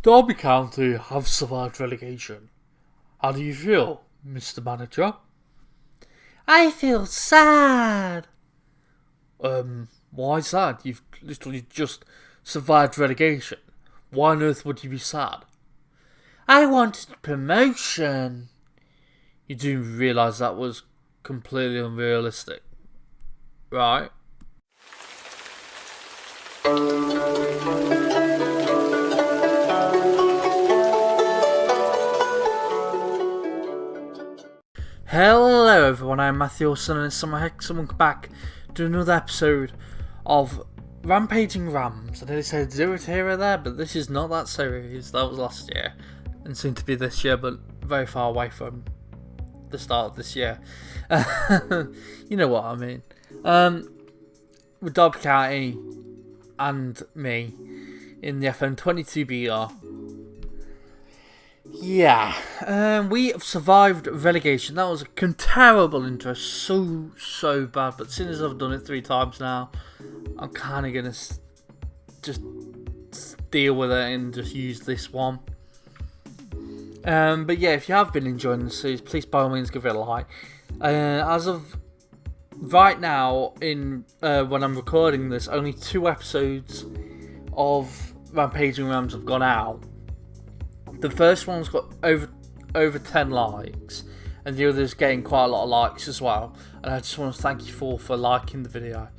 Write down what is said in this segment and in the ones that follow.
Derby County have survived relegation. How do you feel, Mr. Manager? I feel sad. Why sad? You've literally just survived relegation. Why on earth would you be sad? I wanted promotion. You do realise that was completely unrealistic, right? Hello everyone, I'm Matthew Olson and SamuraiHex, and welcome back to another episode of Rampaging Rams. I nearly said Zero to Hero there, but this is not that series. That was last year, and soon to be this year, but very far away from the start of this year. You know what I mean. With Derby County and me in the FM22 BR. Yeah, we have survived relegation. That was a terrible intro, so bad. But since I've done it 3 times now, I'm kind of gonna just deal with it and just use this one. But yeah, if you have been enjoying the series, please by all means give it a like. As of right now, when I'm recording this, only 2 episodes of Rampaging Rams have gone out. The first one's got over 10 likes, and the other's getting quite a lot of likes as well. And I just want to thank you for liking the video,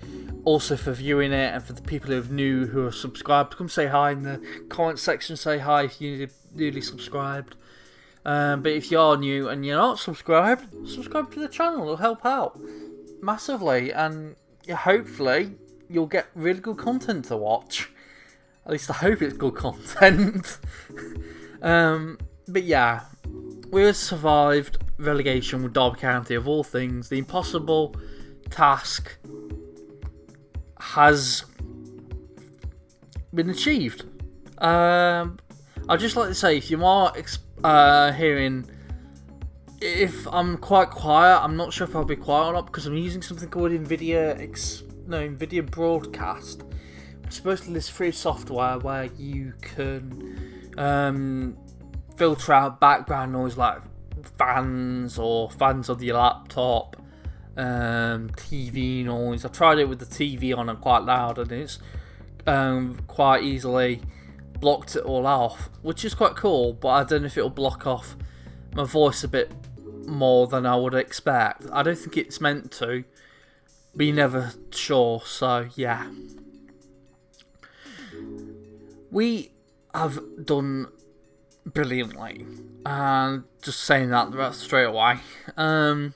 also for viewing it, and for the people who are new who are subscribed. Come say hi in the comment section. Say hi if you're newly subscribed. But if you are new and you're not subscribed, subscribe to the channel. It'll help out massively, and hopefully you'll get really good content to watch. At least I hope it's good content. But yeah, we have survived relegation with Derby County. Of all things, the impossible task has been achieved. I'd just like to say, if you are hearing, if I'm quite quiet, I'm not sure if I'll be quiet or not, because I'm using something called NVIDIA Broadcast. It's supposedly this free software where you can filter out background noise like fans of your laptop, TV noise. I tried it with the TV on and quite loud, and it's quite easily blocked it all off, which is quite cool, but I don't know if it'll block off my voice a bit more than I would expect. I don't think it's meant to, but you're never sure, so yeah. We have done brilliantly, and just saying that straight away. So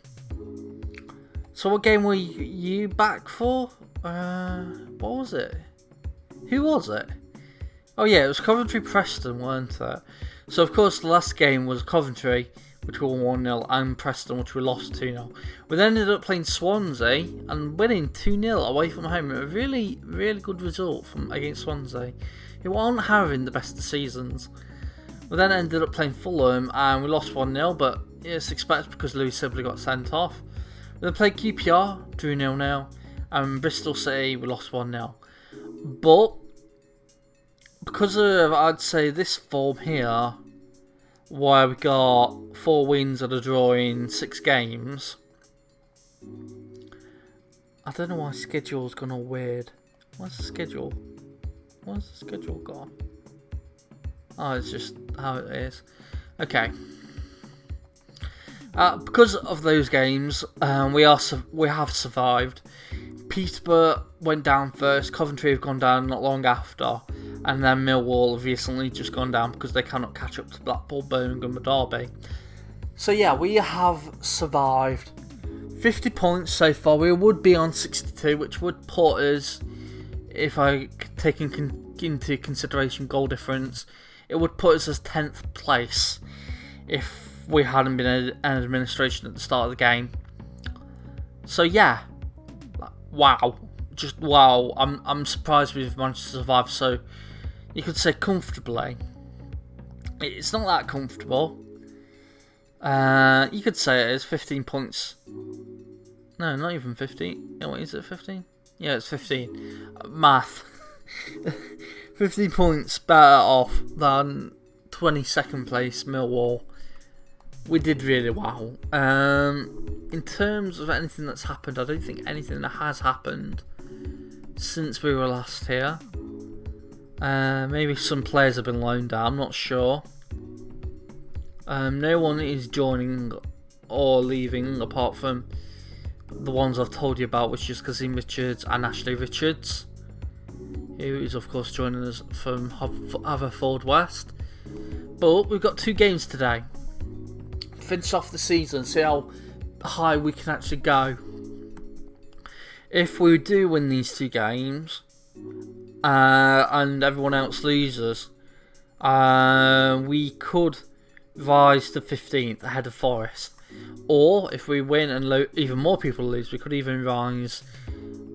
what game were you back for? What was it? Who was it? Oh yeah, it was Coventry Preston, weren't it? So of course the last game was Coventry, which we won 1-0, and Preston, which we lost 2-0. We then ended up playing Swansea and winning 2-0 away from home. A really good result against Swansea, who aren't having the best of seasons. We then ended up playing Fulham and we lost 1-0, but it's expected because Louis Sibley got sent off. We then played QPR, drew 0-0, and Bristol City, we lost 1-0. But because of, I'd say, this form here, where we got 4 wins and a draw in 6 games, I don't know why schedule's gone all weird. Where's the schedule? Where's the schedule gone? Oh, it's just how it is. Okay. Because of those games, we have survived. Peterborough went down first. Coventry have gone down not long after, and then Millwall have recently just gone down because they cannot catch up to Blackpool, Birmingham, and Derby. So yeah, we have survived. 50 points so far. We would be on 62, which would put us, if I take into consideration goal difference, it would put us as 10th place if we hadn't been an administration at the start of the game. So yeah, wow, just wow. I'm surprised we've managed to survive. So you could say comfortably. It's not that comfortable. You could say it is 15 points. No, not even 15. No, what is it, 15? Yeah, it's 15. Math. 15 points better off than 22nd place, Millwall. We did really well. In terms of anything that's happened, I don't think anything that has happened since we were last here. Maybe some players have been loaned out, I'm not sure. No one is joining or leaving apart from the ones I've told you about, which is Kazim Richards and Ashley Richards, who is of course joining us from Haverford West. But we've got 2 games today. Finish off the season, see how high we can actually go. If we do win these 2 games and everyone else loses, we could rise to 15th ahead of Forest. Or if we win and even more people lose, we could even rise.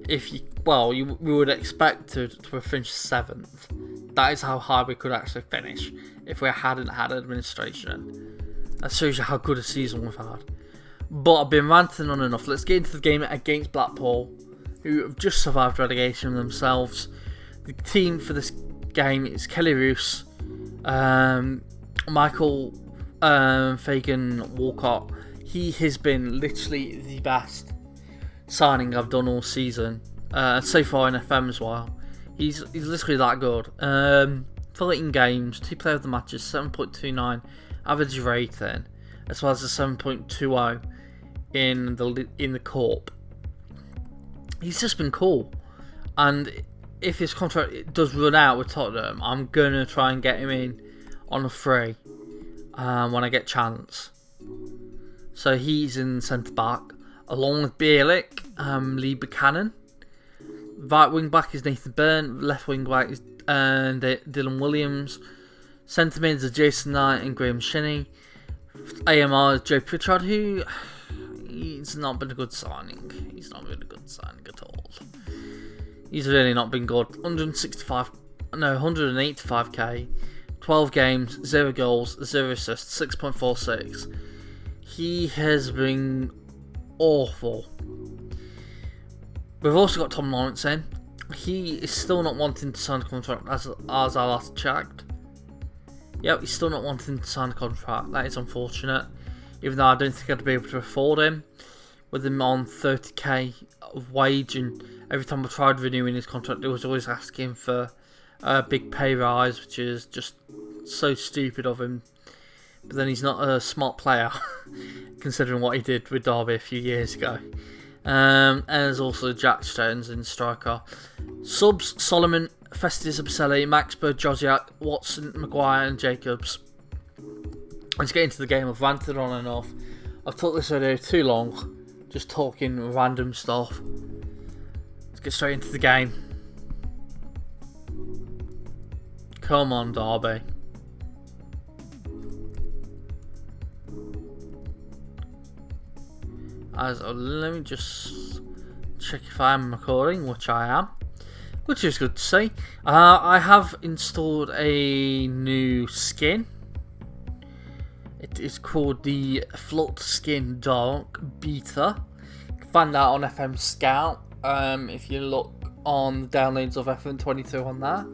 We would expect to finish 7th. That is how high we could actually finish if we hadn't had administration. That shows you how good a season we've had. But I've been ranting on enough. Let's get into the game against Blackpool, who have just survived relegation themselves. The team for this game is Kelly Roos, Michael Fagan Walcott. He has been literally the best signing I've done all season, so far in FM as well. He's literally that good. 13 games, 2 player of the matches, 7.29 average rating, as well as a 7.20 in the Corp. He's just been cool, and if his contract does run out with Tottenham, I'm gonna try and get him in on a free when I get chance. So he's in centre back, along with Bielik, Lee Buchanan. Right wing back is Nathan Byrne. Left wing back is Dylan Williams. Centre mids are Jason Knight and Graham Shinney. AMR is Joe Pritchard, who he's not been a good signing. He's not been a good signing at all. He's really not been good. 185k, 12 games, 0 goals, 0 assists, 6.46. He has been awful. We've also got Tom Lawrence in. He is still not wanting to sign a contract as I last checked. Yep, he's still not wanting to sign a contract. That is unfortunate. Even though I don't think I'd be able to afford him with him on 30k of wage, and every time I tried renewing his contract, I was always asking for a big pay rise, which is just so stupid of him. But then he's not a smart player, considering what he did with Derby a few years ago. And there's also Jack Stones in striker. Subs: Solomon, Festus Abselli, Max Bird, Josiak, Watson, Maguire and Jacobs. Let's get into the game. I've ranted on and off. I've took this video too long, just talking random stuff. Let's get straight into the game. Come on, Derby. Let me just check if I am recording, which I am, which is good to see. I have installed a new skin. It is called the Float Skin Dark Beta. You can find that on FM Scout. If you look on the downloads of FM22 on that,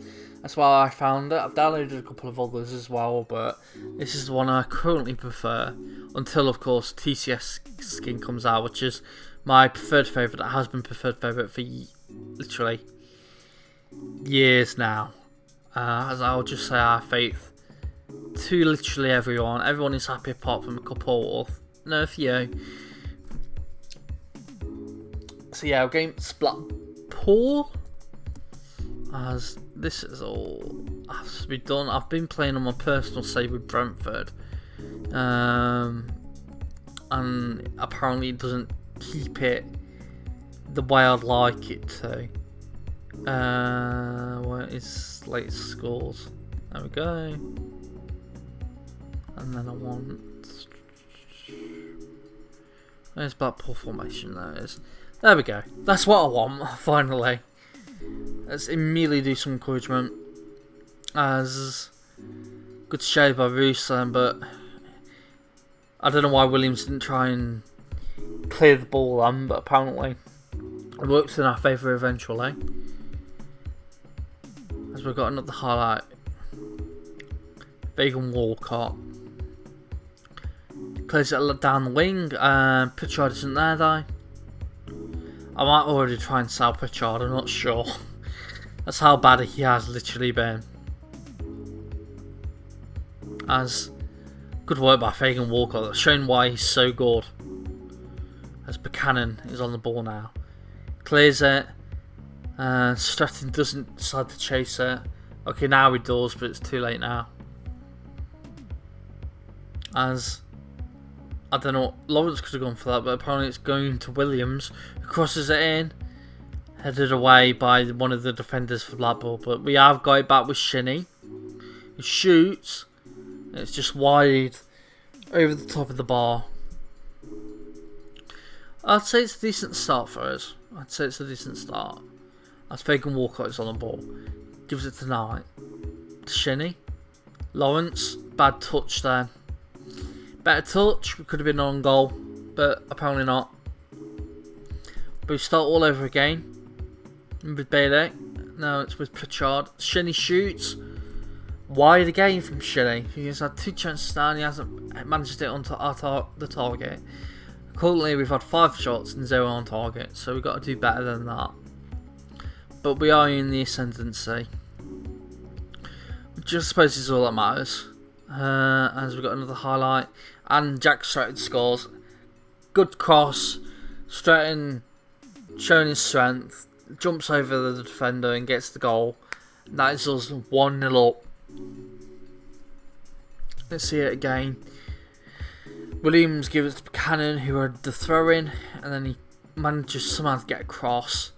that's why I found it. I've downloaded a couple of others as well, but this is the one I currently prefer. Until, of course, TCS skin comes out, which is my preferred favourite. That has been preferred favourite for literally years now. As I'll just say, I have faith to literally everyone. Everyone is happy apart from a couple, or no, a few. So yeah, against Blackpool, as this is all has to be done. I've been playing on my personal save with Brentford. And apparently it doesn't keep it the way I'd like it to. Where is latest scores? There we go. And then I want. Where's Blackpool formation? There it is. There we go. That's what I want, finally. Let's immediately do some encouragement. As good shave by Ruslan, but I don't know why Williams didn't try and clear the ball on, but apparently it worked in our favour eventually. As we've got another highlight. Fagan Walcott clears it down the wing. Pritchard isn't there though. I might already try and sell Pritchard, I'm not sure. That's how bad he has literally been. As good work by Fagan Walcott, that's shown why he's so good. As Buchanan is on the ball now. Clears it. Stratton doesn't decide to chase it. Okay, now he does, but it's too late now. As I don't know, Lawrence could have gone for that, but apparently it's going to Williams, who crosses it in, headed away by one of the defenders for Blackpool. But we have got it back with Shinnie, who shoots. It's just wide over the top of the bar. I'd say it's a decent start for us. As Fagan Walcott is on the ball, gives it to Knight, to Shinnie, Lawrence, bad touch there. Better touch, we could have been on goal, but apparently not. But we start all over again with Bailey. Now it's with Pritchard. Shinnie shoots wide again from Shinnie. He has had 2 chances now and he hasn't managed to hit on the target. Currently we've had 5 shots and 0 on target, so we've got to do better than that. But we are in the ascendancy, which I suppose is all that matters. As we've got another highlight, and Jack Stratton scores. Good cross. Stratton showing his strength, jumps over the defender and gets the goal. That is us 1-0 up. Let's see it again. Williams gives it to Buchanan, who had the throw in, and then he manages somehow to get across.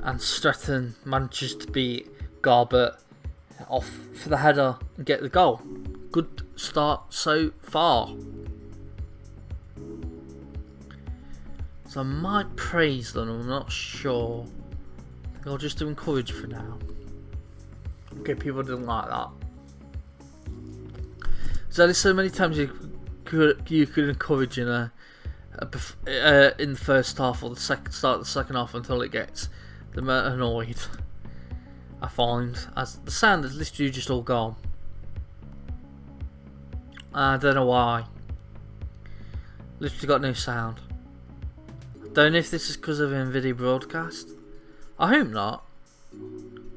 And Stratton manages to beat Garbett off for the header and get the goal. Good start so far. So I might praise them, I'm not sure. I think I'll just do encourage for now. Okay, people didn't like that. There's only so many times you could encourage in in the first half or the start of the second half until it gets them annoyed. I find, as the sound is literally just all gone. I don't know why. Literally got no sound. Don't know if this is because of NVIDIA broadcast. I hope not.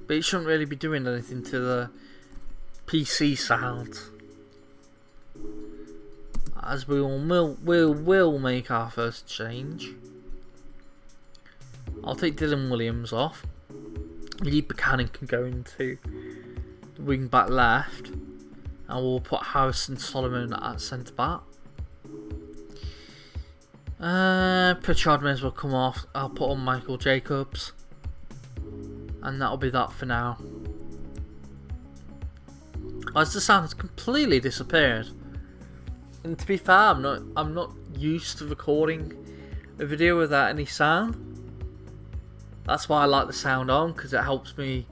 But it shouldn't really be doing anything to the PC sound. As we will make our first change. I'll take Dylan Williams off. Lee Buchanan can go into the wing back left. And we'll put Harrison Solomon at centre back. Pritchard may as well come off. I'll put on Michael Jacobs. And that'll be that for now. As the sound has completely disappeared. And to be fair, I'm not used to recording a video without any sound. That's why I like the sound on, because it helps me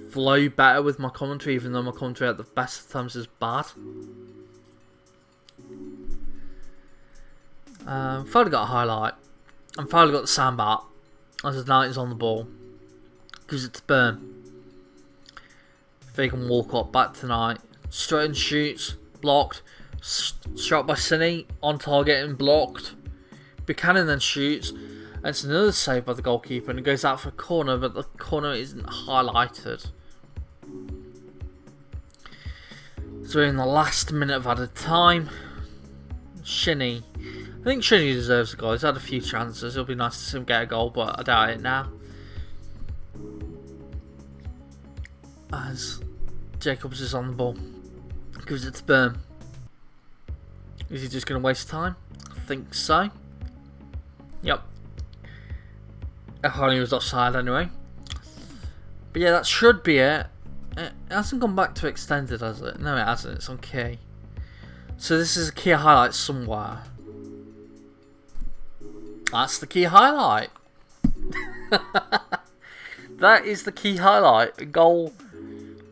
flow better with my commentary, even though my commentary at the best of times is bad. Finally got a highlight. And finally got the sound back. As the Knight is on the ball. Gives it to Burn. Fagan Walcott back tonight. Stratton shoots. Blocked. Shot by Shinnie. On target and blocked. Buchanan then shoots. And it's another save by the goalkeeper. And it goes out for a corner. But the corner isn't highlighted. So we're in the last minute of added time. Shinnie. I think Shinnie deserves a goal. He's had a few chances. It'll be nice to see him get a goal, but I doubt it now. As Jacobs is on the ball. Gives it to Burn. Is he just going to waste time? I think so. Yep. Harley was offside anyway. But yeah, that should be it. It hasn't gone back to extended, has it? No, it hasn't. It's on key. So this is a key highlight somewhere. That's the key highlight. That is the key highlight. A goal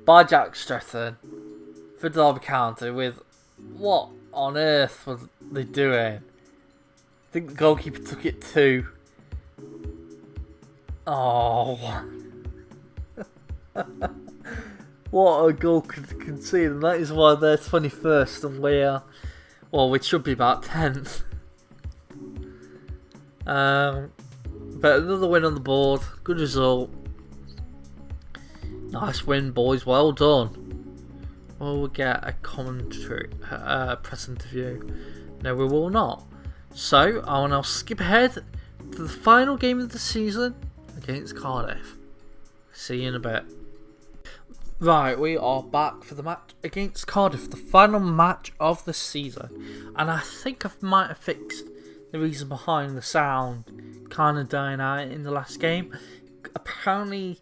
by Jack Stratton for Derby County with... What on earth was they doing? I think the goalkeeper took it too. Oh. What a goal conceded, and that is why they're 21st and we're, well, we should be about 10th. But another win on the board, good result. Nice win, boys, well done. Will we get a commentary, press interview? No, we will not. So, I will now skip ahead to the final game of the season against Cardiff. See you in a bit. Right, we are back for the match against Cardiff, the final match of the season. And I think I might have fixed the reason behind the sound kind of dying out in the last game. Apparently,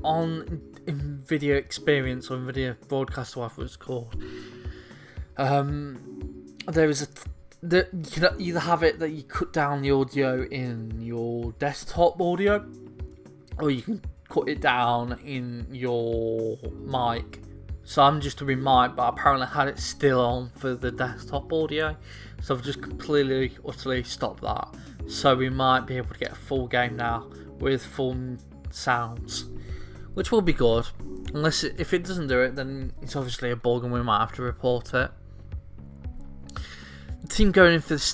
on video experience or video broadcast, whatever it's called, there is you can either have it that you cut down the audio in your desktop audio, or you can cut it down in your mic. So I'm just doing mic, but apparently I had it still on for the desktop audio, so I've just completely, utterly stopped that. So we might be able to get a full game now with full sounds, which will be good. Unless if it doesn't do it, then it's obviously a bug and we might have to report it. The team going in for this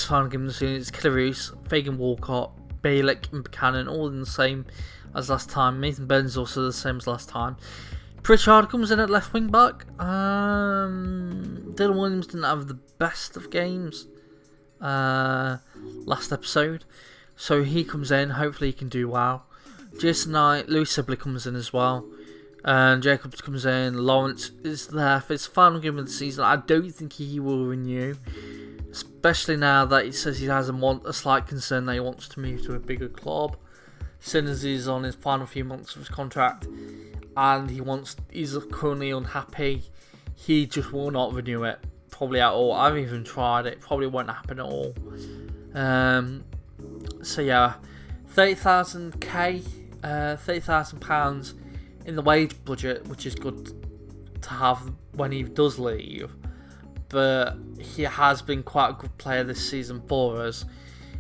final game of the season is Killeroos, Fagan Walcott, Balick and Buchanan, all in the same as last time. Nathan Burns also the same as last time. Pritchard comes in at left wing back. Dylan Williams didn't have the best of games last episode, so he comes in. Hopefully he can do well. Jason Knight, Louis Sibley comes in as well. And Jacobs comes in. Lawrence is there for his final game of the season. I don't think he will renew, especially now that he says he has a slight concern that he wants to move to a bigger club, seeing as he's on his final few months of his contract, and he's currently unhappy. He just will not renew it, probably at all. I've even tried it, probably won't happen at all. So yeah, £30,000 in the wage budget, which is good to have when he does leave. But he has been quite a good player this season for us.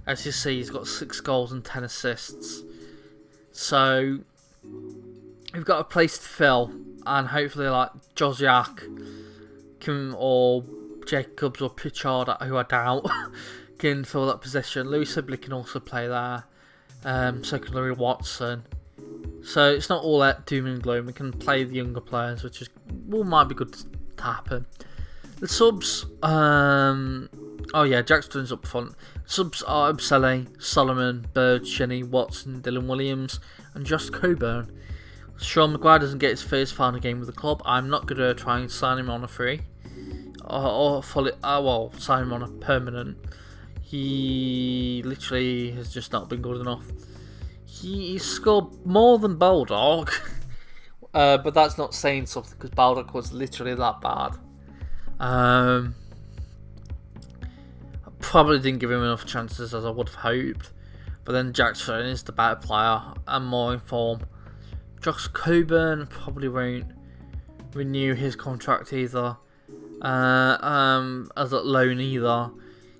As you see, he's got 6 goals and 10 assists. So we've got a place to fill, and hopefully like Josiak or Jacobs or Pritchard, who I doubt, can fill that position. Louis Sibley can also play there. So can Louis Watson. So it's not all that doom and gloom. We can play the younger players, which might be good to happen. The subs, Jackson's up front. Subs are Absele, Solomon, Bird, Shenny, Watson, Dylan Williams, and Josh Coburn. Sean Maguire doesn't get his first final game with the club. I'm not going to try and sign him on a free, or sign him on a permanent. He literally has just not been good enough. He scored more than Baldock, but that's not saying something because Baldock was literally that bad. I probably didn't give him enough chances as I would have hoped, but then Jackson is the better player and more in form. Josh Coburn probably won't renew his contract either, as a loan either.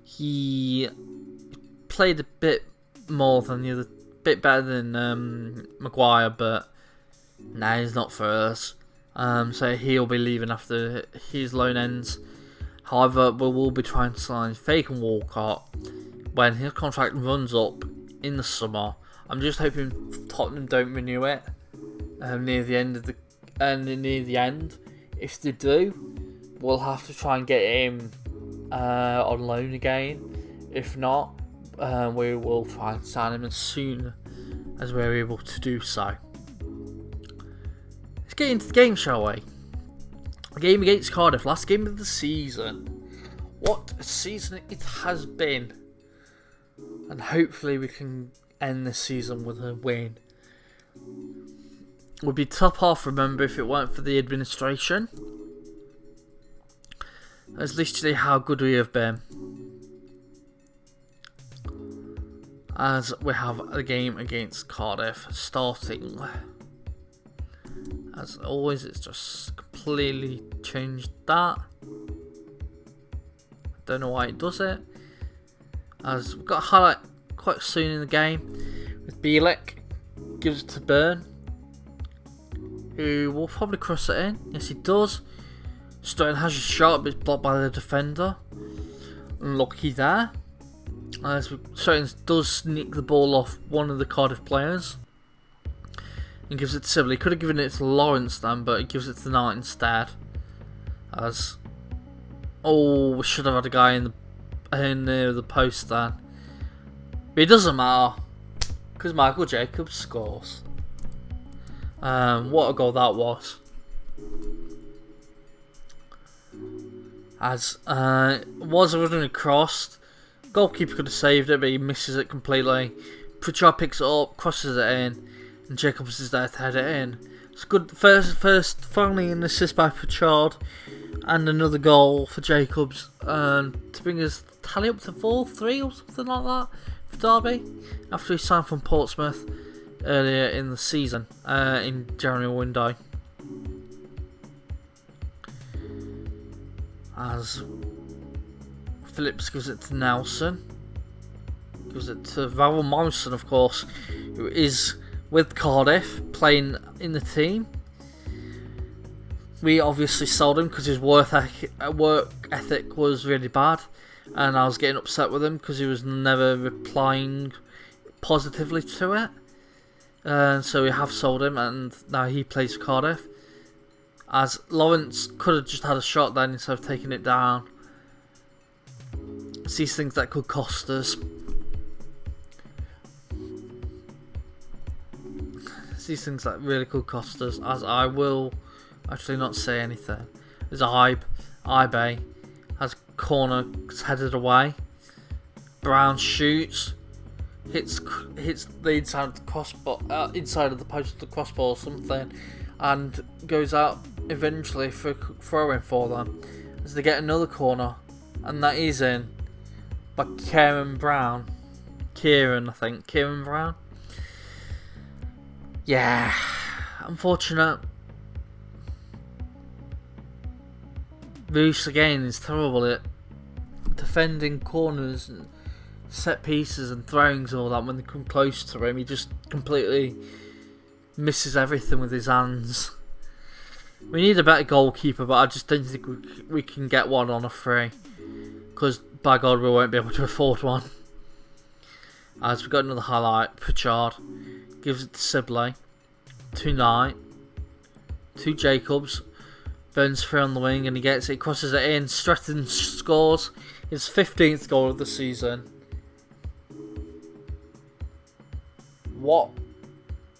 He played a bit more than the other, bit better than Maguire, but he's not for us. So he'll be leaving after his loan ends. However, we will be trying to sign Fagan Walcott when his contract runs up in the summer. I'm just hoping Tottenham don't renew it near the end. If they do, we'll have to try and get him on loan again. If not, we will try and sign him as soon as we're able to do so. Let's get into the game, shall we? A game against Cardiff, last game of the season. What a season it has been, and hopefully we can end this season with a win. Would be top off, remember, if it weren't for the administration. That's literally how good we have been. As we have a game against Cardiff starting. As always, it's just completely changed that. Don't know why it does it. As we've got a highlight quite soon in the game with Bielik. Gives it to Burn, who will probably cross it in. Yes, he does. Stone has a shot, but it's blocked by the defender. Unlucky there. Stone does sneak the ball off one of the Cardiff players and gives it to Sibley. He could have given it to Lawrence then, but he gives it to Knight instead. We should have had a guy in the post then. But it doesn't matter, because Michael Jacobs scores. What a goal that was. Was originally crossed. Goalkeeper could have saved it, but he misses it completely. Pritchard picks it up, crosses it in, and Jacobs is there to head it in. It's good. Finally an assist by Pritchard, and another goal for Jacobs, to bring his tally up to 4-3 or something like that for Derby, after he signed from Portsmouth earlier in the season, in January window. As Phillips gives it to Nelson, gives it to Varel Morrison, of course, who is with Cardiff, playing in the team. We obviously sold him because his work ethic was really bad, and I was getting upset with him because he was never replying positively to it. So we have sold him, and now he plays for Cardiff. As Lawrence could have just had a shot then instead of taking it down. It's these things that could cost us. It's these things that really could cost us. As I will actually not say anything. There's a Ibe has corner headed away. Brown shoots. Hits the inside of the crossbar, inside of the post of the crossbar or something, and goes out eventually for throwing for them as they get another corner, and that is in by Kieran Brown. Kieran Brown. Yeah, unfortunate. Roos again is terrible at defending corners and set pieces and throwings and all that. When they come close to him, he just completely misses everything with his hands. We need a better goalkeeper, but I just don't think we can get one on a free, because by God we won't be able to afford one. As we've got another highlight, Pritchard gives it to Sibley, to Knight, to Jacobs, burns through on the wing and he gets it, crosses it in. Stretton scores his 15th goal of the season. What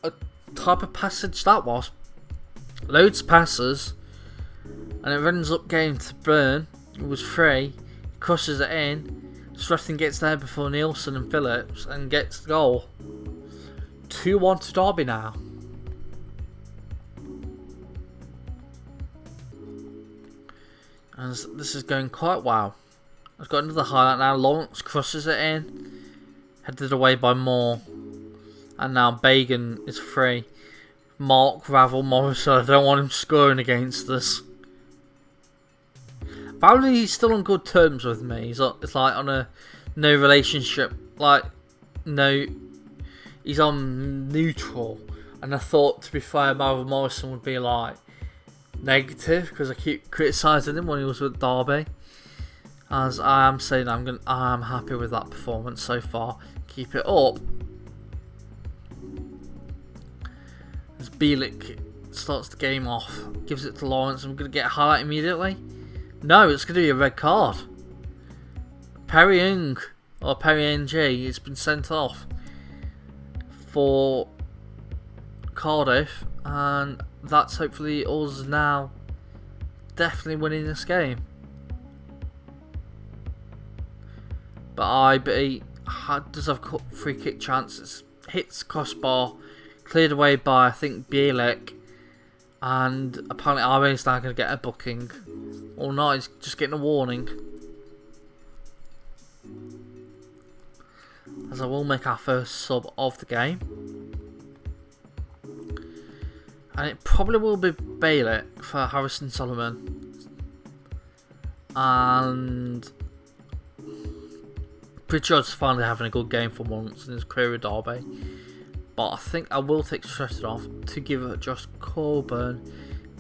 a type of passage that was. Loads of passes, and it ends up getting to Burn. It was free, crosses it in. Stretton gets there before Nielsen and Phillips and gets the goal. 2-1 to Derby now. And this is going quite well. I've got another highlight now. Lawrence crosses it in, headed away by Moore, and now Bagan is free. Mark Ravel Morrison, I don't want him scoring against us. Apparently he's still on good terms with me. It's like on a no relationship, like no, he's on neutral. And I thought, to be fair, Marvel Morrison would be like negative because I keep criticising him when he was with Derby. As I am saying, I'm happy with that performance so far. Keep it up. As Bielik starts the game off, gives it to Lawrence. I'm going to get a highlight immediately. No, it's going to be a red card. Perry Ng, or Perry NG, has been sent off for Cardiff, and that's hopefully us now definitely winning this game. But IB does have a free kick chances. Hits crossbar, cleared away by I think Bielik, and apparently IB is now going to get a booking. Or not, he's just getting a warning. As I will make our first sub of the game. And it probably will be Bielik for Harrison Solomon. And Pritchard's finally having a good game for once in his career at Derby. spot. I think I will take Stretton off to give Josh Coburn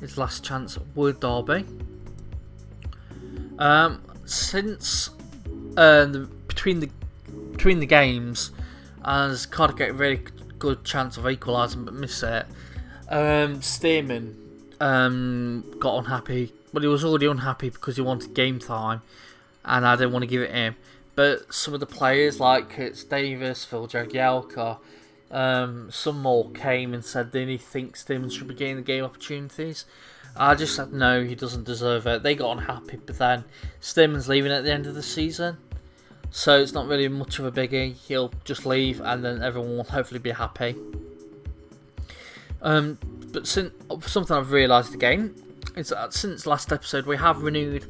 his last chance with Derby. Since between the games, as Cardiff get a really good chance of equalising but miss it, Stearman got unhappy, but he was already unhappy because he wanted game time, and I didn't want to give it him. But some of the players like Curtis Davis, Phil Jagielka, some more came and said they think Stearman should be getting the game opportunities. I just said no, he doesn't deserve it. They got unhappy, but then Stearman's leaving at the end of the season, so it's not really much of a biggie. He'll just leave, and then everyone will hopefully be happy. But since something I've realised again is that since last episode we have renewed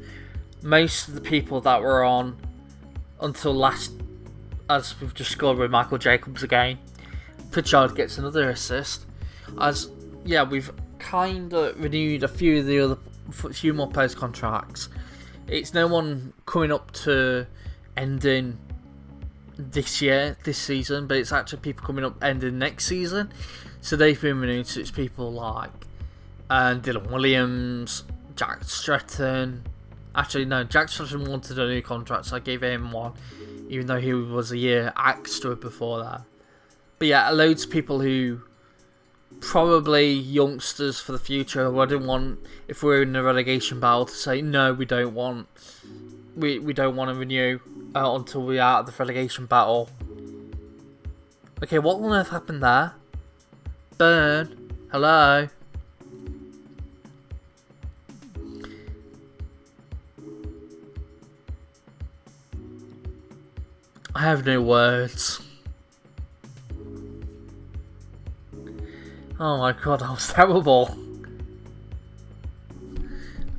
most of the people that were on until last, as we've just scored with Michael Jacobs again. Pritchard gets another assist. As we've kind of renewed a few more players' contracts. It's no one coming up to ending this season, but it's actually people coming up ending next season. So they've been renewed. So it's people like Dylan Williams, Jack Stretton. Actually, no, Jack Stretton wanted a new contract, so I gave him one, even though he was a year extra before that. But yeah, loads of people who probably youngsters for the future. I didn't want, if we're in a relegation battle, to say no, we don't want to renew until we're out of the relegation battle. Okay, what on earth happened there? Burn, hello. I have no words. Oh my god, that was terrible.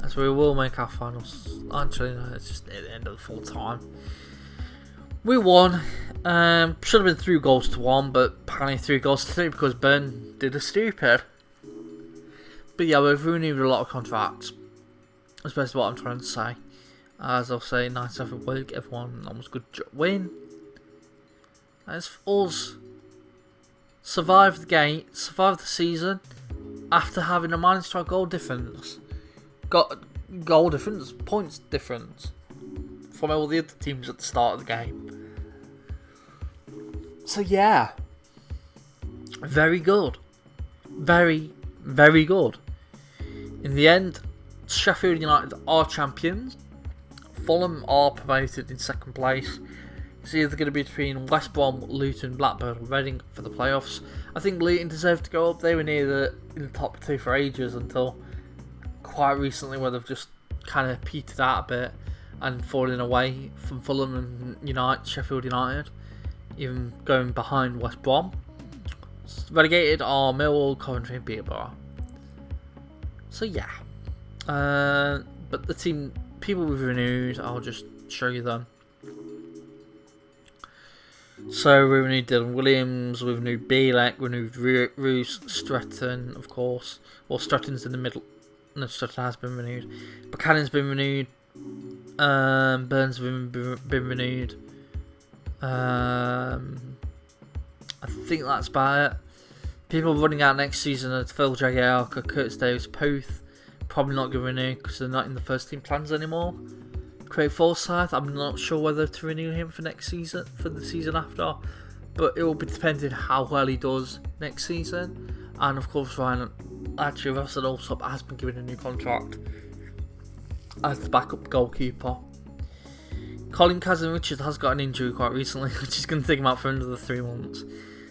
As we will make our finals. Actually, no, it's just at the end of the full time. We won. Should have been 3 goals to 1, but apparently 3 goals to 3 because Burn did a stupid. But yeah, we've renewed a lot of contracts. That's basically what I'm trying to say. As I'll say, nice every week, everyone almost good win. As us survived the game, survived the season after having a -12 goal difference. Got goal difference, points difference from all the other teams at the start of the game. So yeah, very good, very, very good. In the end, Sheffield United are champions. Fulham are promoted in second place. It's either going to be between West Brom, Luton, Blackburn, or Reading for the playoffs. I think Luton deserve to go up. They were in the top 2 for ages until quite recently, where they've just kind of petered out a bit and fallen away from Fulham and Sheffield United, even going behind West Brom. Relegated are Millwall, Coventry, and Peterborough. So yeah, but the people we've renewed, I'll just show you them. So we renewed Dylan Williams, we renewed Bielek, we renewed Roos, Stretton, of course. Well, Stretton's in the middle. No, Stretton has been renewed. Buchanan's been renewed. Burns been renewed. I think that's about it. People running out next season are Phil Jagielka, Curtis Davis, Poth. Probably not going to renew because they're not in the first team plans anymore. Craig Forsyth, I'm not sure whether to renew him for next season, for the season after, but it will be depending how well he does next season. And of course, Russell Allsop has been given a new contract as the backup goalkeeper. Colin Kazan-Richards has got an injury quite recently, which is going to take him out for another 3 months.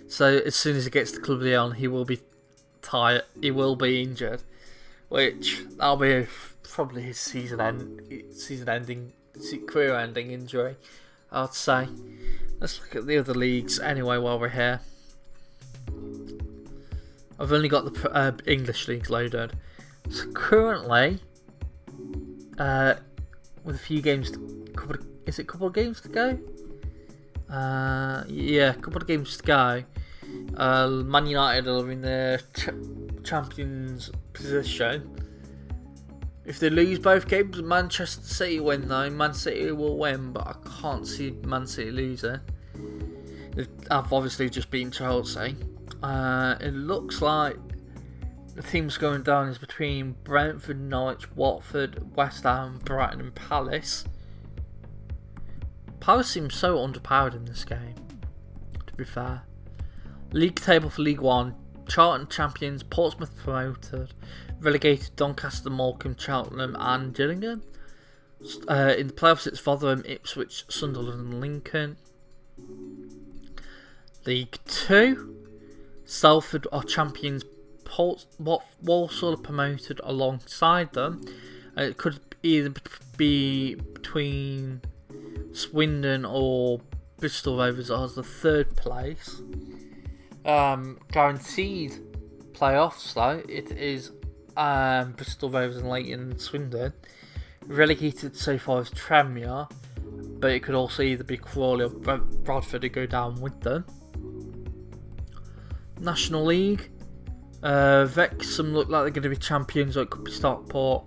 So as soon as he gets to Club Leon, he will be tired. He will be injured, which that'll be probably his career-ending injury, I'd say. Let's look at the other leagues anyway while we're here. I've only got the English leagues loaded. So currently, with a few games, is it a couple of games to go? Yeah, a couple of games to go. Man United are in their champions position. If they lose both games, Manchester City win though. Man City will win, but I can't see Man City losing. I've obviously just beaten Chelsea. It looks like the teams going down is between Brentford, Norwich, Watford, West Ham, Brighton and Palace. Palace seems so underpowered in this game, to be fair. League table for League 1. Charlton champions, Portsmouth promoted, relegated Doncaster, Morecambe, Cheltenham and Gillingham. In the playoffs it's Rotherham, Ipswich, Sunderland and Lincoln. League 2. Salford are champions, Walsall are promoted alongside them. It could either be between Swindon or Bristol Rovers as the third place. Guaranteed playoffs though, it is Bristol Rovers and Leighton and Swindon. Relegated so far as Tranmere, but it could also either be Crawley or Bradford to go down with them. National League, Wrexham look like they're going to be champions, or it could be Stockport.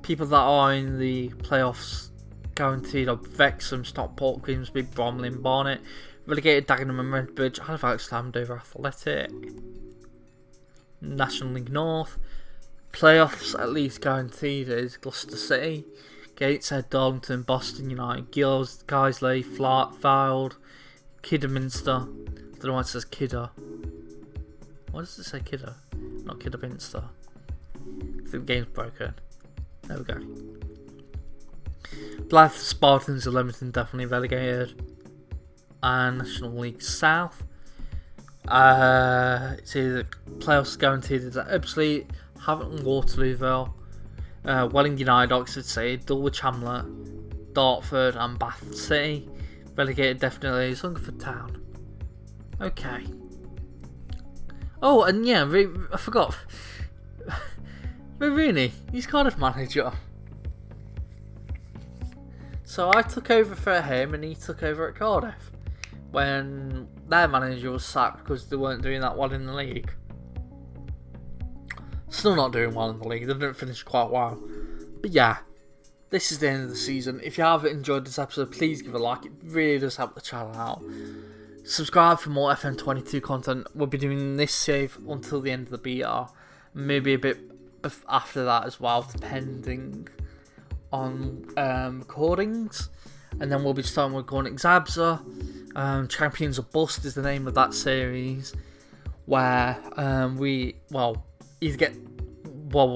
People that are in the playoffs guaranteed are Wrexham, Stockport, Grimsby, Bromley and Barnet. Relegated Dagenham and Redbridge, Halifax, Andover Athletic. National League North, playoffs at least guaranteed is Gloucester City, Gateshead, Darlington, Boston United, Gills, Guiseley, Fylde, Kidderminster. I don't know why it says Kidder. Why does it say Kidder? Not Kidderminster. I think the game's broken. There we go. Blyth, Spartans, 11th definitely relegated. And National League South. It's either playoffs guaranteed is at Ebbsfleet, Havant, Waterlooville, Welling United, Oxford City, Dulwich Hamlet, Dartford and Bath City. Relegated definitely is Hungerford Town. Okay. Oh, and yeah, I forgot. Rooney, he's Cardiff manager. So I took over for him and he took over at Cardiff when their manager was sacked because they weren't doing that well in the league. Still not doing well in the league, they didn't finish quite well. But yeah, this is the end of the season. If you have enjoyed this episode, please give a like, it really does help the channel out. Subscribe for more FM22 content. We'll be doing this save until the end of the beta, maybe a bit after that as well, depending on recordings. And then we'll be starting with Gornick Zabza. Champions of Bust is the name of that series, where we're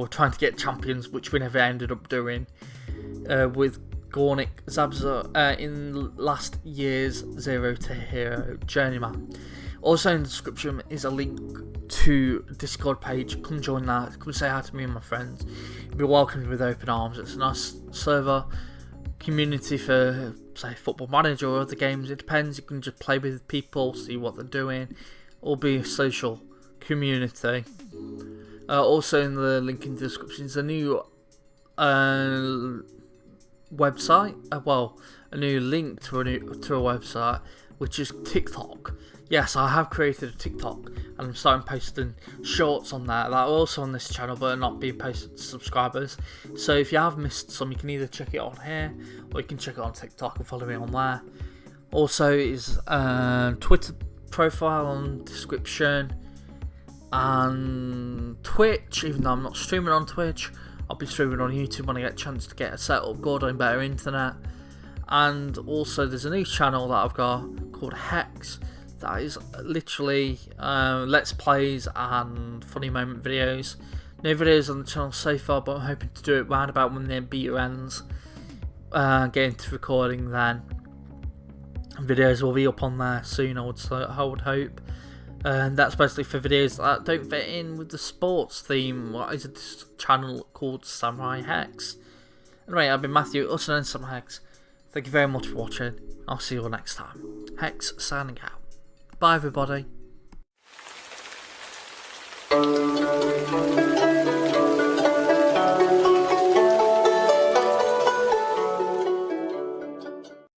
trying to get champions, which we never ended up doing, with Gornick Zabza in last year's Zero to Hero Journeyman. Also in the description is a link to Discord page. Come join that, come say hi to me and my friends. You'll be welcomed with open arms. It's a nice server community for, say, Football Manager or other games. It depends, you can just play with people, see what they're doing, or be a social community. Also in the link in the description is a new website, a new link to a website, which is TikTok. Yes, I have created a TikTok and I'm starting posting shorts on there that are also on this channel but are not being posted to subscribers. So if you have missed some, you can either check it on here or you can check it on TikTok and follow me on there. Also is Twitter profile on description, and Twitch, even though I'm not streaming on Twitch, I'll be streaming on YouTube when I get a chance to get a setup good on better internet. And also there's a new channel that I've got called Hex. That is literally let's plays and funny moment videos. No videos on the channel so far, but I'm hoping to do it round about when the beta ends. Get into recording then. Videos will be up on there soon, I would hope. And that's basically for videos that don't fit in with the sports theme. What is this channel called SamuraiHex? Anyway, I've been Matthew, also known as SamuraiHex. Thank you very much for watching. I'll see you all next time. Hex signing out. Bye everybody.